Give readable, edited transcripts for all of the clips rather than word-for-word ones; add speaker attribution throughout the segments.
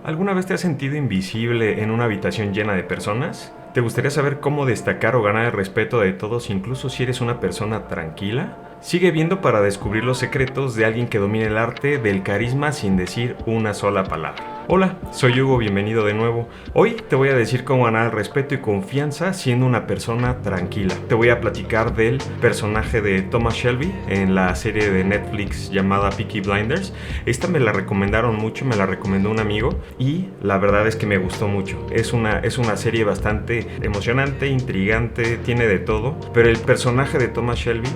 Speaker 1: ¿Alguna vez te has sentido invisible en una habitación llena de personas? ¿Te gustaría saber cómo destacar o ganar el respeto de todos, incluso si eres una persona tranquila? Sigue viendo para descubrir los secretos de alguien que domina el arte del carisma sin decir una sola palabra. Hola, soy Hugo, bienvenido de nuevo. Hoy te voy a decir cómo ganar el respeto y confianza siendo una persona tranquila. Te voy a platicar del personaje de Thomas Shelby en la serie de Netflix llamada Peaky Blinders. Esta me la recomendaron mucho, me la recomendó un amigo y la verdad es que me gustó mucho. Es una serie bastante emocionante, intrigante, tiene de todo, pero el personaje de Thomas Shelby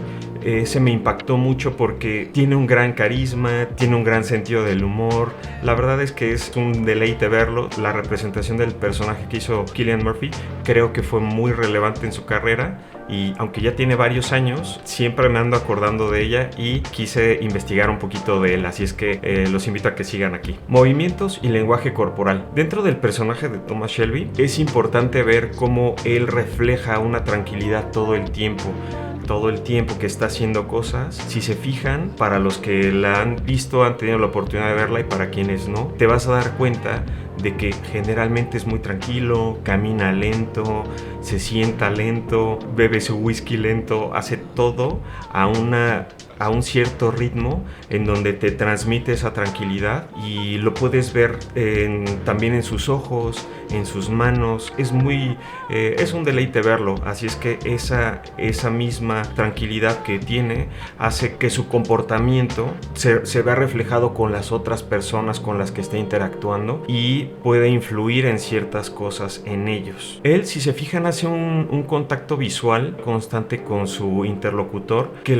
Speaker 1: se me impactó mucho porque tiene un gran carisma, tiene un gran sentido del humor. La verdad es que es un deleite verlo. La representación del personaje que hizo Cillian Murphy creo que fue muy relevante en su carrera, y aunque ya tiene varios años, siempre me ando acordando de ella y quise investigar un poquito de él, así es que los invito a que sigan aquí. Movimientos y lenguaje corporal. Dentro del personaje de Thomas Shelby es importante ver cómo él refleja una tranquilidad todo el tiempo que está haciendo cosas. Si se fijan, para los que la han visto, han tenido la oportunidad de verla, y para quienes no, te vas a dar cuenta de que generalmente es muy tranquilo, camina lento, se sienta lento, bebe su whisky lento, hace todo a un cierto ritmo en donde te transmite esa tranquilidad, y lo puedes ver también en sus ojos, en sus manos. Es un deleite verlo, así es que esa misma tranquilidad que tiene hace que su comportamiento se vea reflejado con las otras personas con las que está interactuando y puede influir en ciertas cosas en ellos. Él, si se fijan, hace un contacto visual constante con su interlocutor, que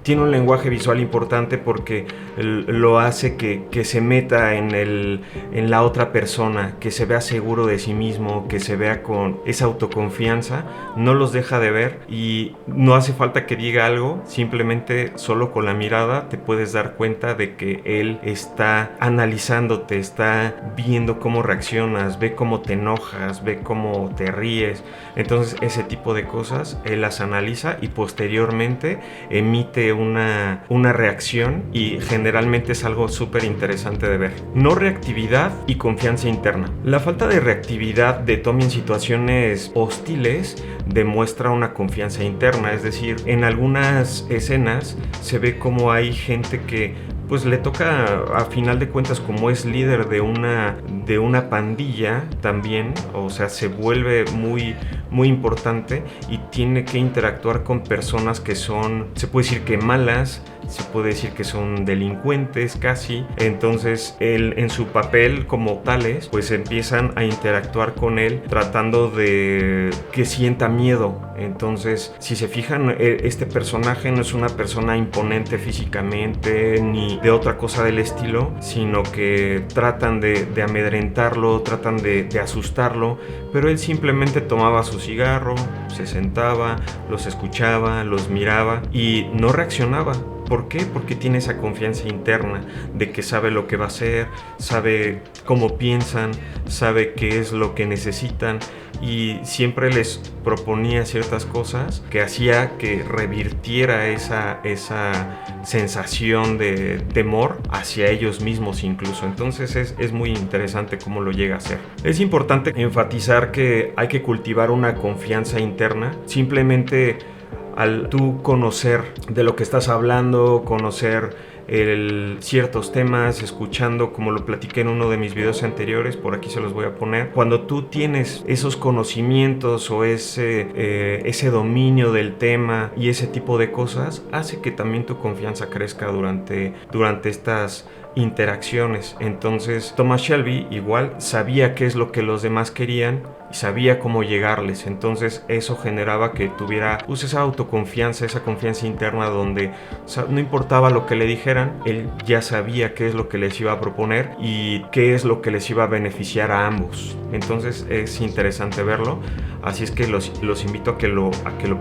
Speaker 1: tiene un lenguaje visual importante porque lo hace que se meta en la otra persona, que se vea seguro de sí mismo, que se vea con esa autoconfianza. No los deja de ver y no hace falta que diga algo, simplemente solo con la mirada te puedes dar cuenta de que él está analizándote, está viendo cómo reaccionas, ve cómo te enojas, ve cómo te ríes. Entonces ese tipo de cosas él las analiza y posteriormente emite una reacción, y generalmente es algo súper interesante de ver. No reactividad y confianza interna. La falta de reactividad de Tommy en situaciones hostiles demuestra una confianza interna, es decir, en algunas escenas se ve como hay gente que pues le toca, a final de cuentas, como es líder de una pandilla también, o sea, se vuelve muy, muy importante y tiene que interactuar con personas que son, se puede decir que malas, se puede decir que son delincuentes casi. Entonces él, en su papel como tales, pues empiezan a interactuar con él tratando de que sienta miedo. Entonces, si se fijan, este personaje no es una persona imponente físicamente ni de otra cosa del estilo, sino que tratan de amedrentarlo, tratan de asustarlo, pero él simplemente tomaba su cigarro, se sentaba, los escuchaba, los miraba y no reaccionaba. ¿Por qué? Porque tiene esa confianza interna de que sabe lo que va a hacer, sabe cómo piensan, sabe qué es lo que necesitan, y siempre les proponía ciertas cosas que hacía que revirtiera esa sensación de temor hacia ellos mismos incluso. Entonces es muy interesante cómo lo llega a hacer. Es importante enfatizar que hay que cultivar una confianza interna. Simplemente al tú conocer de lo que estás hablando, conocer ciertos temas, escuchando, como lo platiqué en uno de mis videos anteriores, por aquí se los voy a poner. Cuando tú tienes esos conocimientos o ese dominio del tema y ese tipo de cosas, hace que también tu confianza crezca durante estas interacciones. Entonces Thomas Shelby igual sabía qué es lo que los demás querían y sabía cómo llegarles. Entonces eso generaba que tuviera esa autoconfianza, esa confianza interna donde no importaba lo que le dijeran, él ya sabía qué es lo que les iba a proponer y qué es lo que les iba a beneficiar a ambos. Entonces es interesante verlo. Así es que los invito a que lo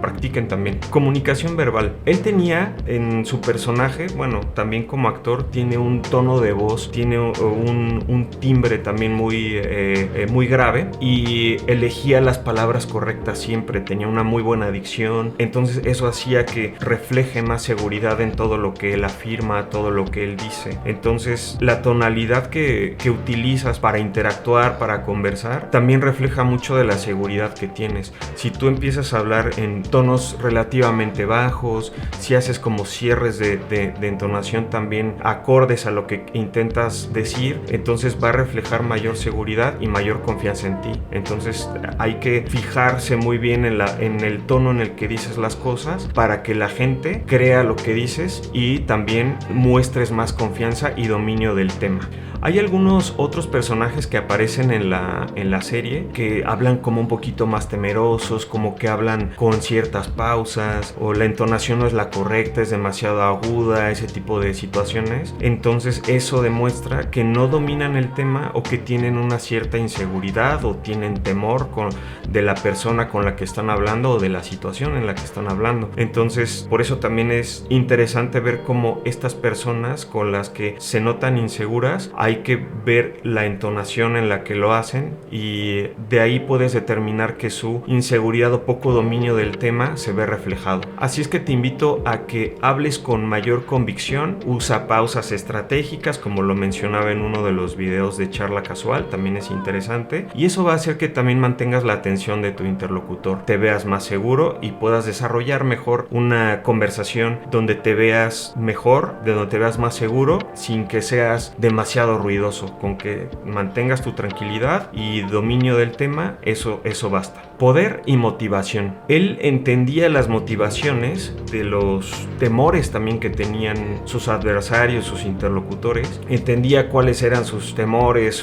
Speaker 1: practiquen también. Comunicación verbal. Él tenía en su personaje, bueno, también como actor, tiene un tono de voz, tiene un timbre también muy grave, y elegía las palabras correctas siempre, tenía una muy buena dicción. Entonces eso hacía que refleje más seguridad en todo lo que él afirma, todo lo que él dice. Entonces la tonalidad que utilizas para interactuar, para conversar, también refleja mucho de la seguridad que tienes. Si tú empiezas a hablar en tonos relativamente bajos, si haces como cierres de entonación también acordes a lo que intentas decir, entonces va a reflejar mayor seguridad y mayor confianza en ti. Entonces hay que fijarse muy bien en el tono en el que dices las cosas para que la gente crea lo que dices y también muestres más confianza y dominio del tema. Hay algunos otros personajes que aparecen en la serie que hablan como un poquito más temerosos, como que hablan con ciertas pausas, o la entonación no es la correcta, es demasiado aguda, ese tipo de situaciones. Entonces eso demuestra que no dominan el tema, o que tienen una cierta inseguridad o tienen temor de la persona con la que están hablando o de la situación en la que están hablando. Entonces por eso también es interesante ver cómo estas personas con las que se notan inseguras, hay que ver la entonación en la que lo hacen, y de ahí puedes determinar que su inseguridad o poco dominio del tema se ve reflejado. Así es que te invito a que hables con mayor convicción, usa pausas estratégicas como lo mencionaba en uno de los videos de charla casual, también es interesante, y eso va a hacer que también mantengas la atención de tu interlocutor, te veas más seguro y puedas desarrollar mejor una conversación donde te veas mejor, de donde te veas más seguro, sin que seas demasiado ruidoso. Con que mantengas tu tranquilidad y dominio del tema, eso basta. Poder y motivación. Él entendía las motivaciones de los temores también que tenían sus adversarios, sus interlocutores. Entendía cuáles eran sus temores,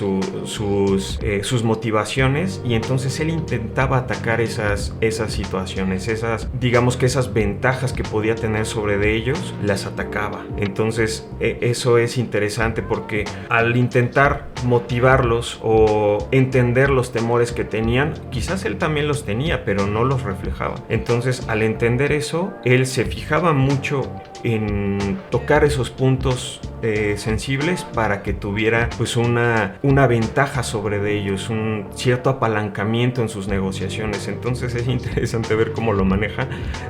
Speaker 1: sus motivaciones, y entonces él intentaba atacar esas situaciones, digamos que esas ventajas que podía tener sobre de ellos, las atacaba. Entonces eso es interesante, porque al intentar motivarlos o entender los temores que tenían, quizás él también los tenía, pero no los reflejaba. Entonces, al entender eso, él se fijaba mucho en tocar esos puntos sensibles para que tuviera pues una ventaja sobre de ellos, un cierto apalancamiento en sus negociaciones. Entonces es interesante ver cómo lo maneja,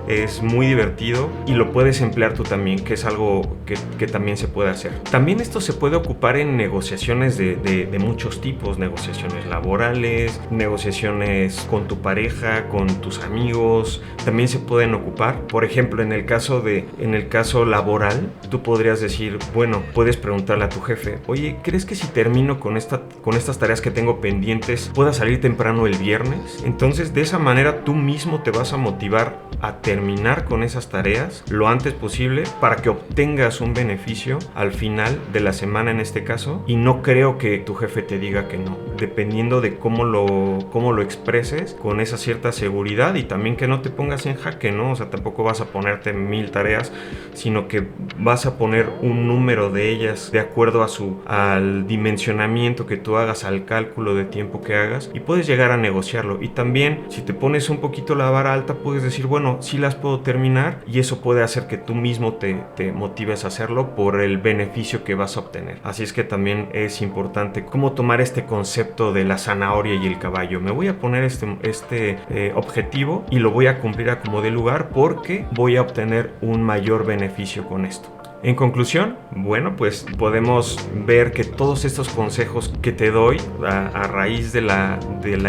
Speaker 1: es muy divertido y lo puedes emplear tú también, que es algo que también se puede hacer. También esto se puede ocupar en negociaciones de muchos tipos, negociaciones laborales, negociaciones con tu pareja, con tus amigos, también se pueden ocupar. Por ejemplo, en el caso laboral, tú podrías decir, bueno, puedes preguntarle a tu jefe, oye, ¿crees que si termino con estas tareas que tengo pendientes, pueda salir temprano el viernes? Entonces, de esa manera tú mismo te vas a motivar a terminar con esas tareas lo antes posible para que obtengas un beneficio al final de la semana en este caso, y no creo que tu jefe te diga que no, dependiendo de cómo lo expreses con esa cierta seguridad, y también que no te pongas en jaque, ¿no? O sea, tampoco vas a ponerte 1000 tareas, sino que vas a poner un número de ellas de acuerdo al dimensionamiento que tú hagas, al cálculo de tiempo que hagas, y puedes llegar a negociarlo. Y también, si te pones un poquito la vara alta, puedes decir, bueno, sí las puedo terminar, y eso puede hacer que tú mismo te motives a hacerlo por el beneficio que vas a obtener. Así es que también es importante cómo tomar este concepto de la zanahoria y el caballo. Me voy a poner este objetivo y lo voy a cumplir a como dé lugar, porque voy a obtener un mayor beneficio con esto. En conclusión, bueno, pues podemos ver que todos estos consejos que te doy a raíz de la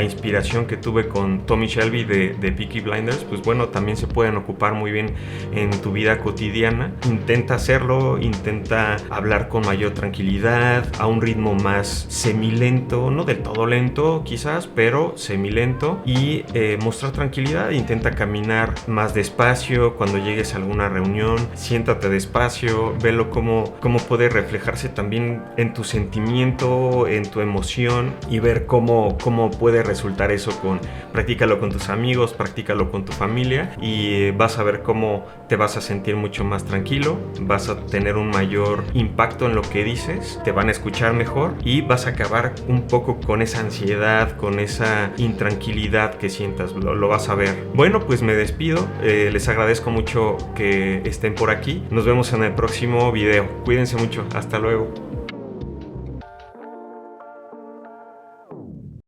Speaker 1: inspiración que tuve con Tommy Shelby de Peaky Blinders, pues bueno, también se pueden ocupar muy bien en tu vida cotidiana. Intenta hacerlo, intenta hablar con mayor tranquilidad, a un ritmo más semilento, no del todo lento quizás, pero semilento, y mostrar tranquilidad. Intenta caminar más despacio cuando llegues a alguna reunión, siéntate despacio, velo cómo puede reflejarse también en tu sentimiento, en tu emoción, y ver cómo puede resultar eso practícalo con tus amigos, practícalo con tu familia, y vas a ver cómo te vas a sentir mucho más tranquilo, vas a tener un mayor impacto en lo que dices, te van a escuchar mejor y vas a acabar un poco con esa ansiedad, con esa intranquilidad que sientas, lo vas a ver. Bueno, pues me despido, les agradezco mucho que estén por aquí, nos vemos en el próximo video, cuídense mucho, hasta luego.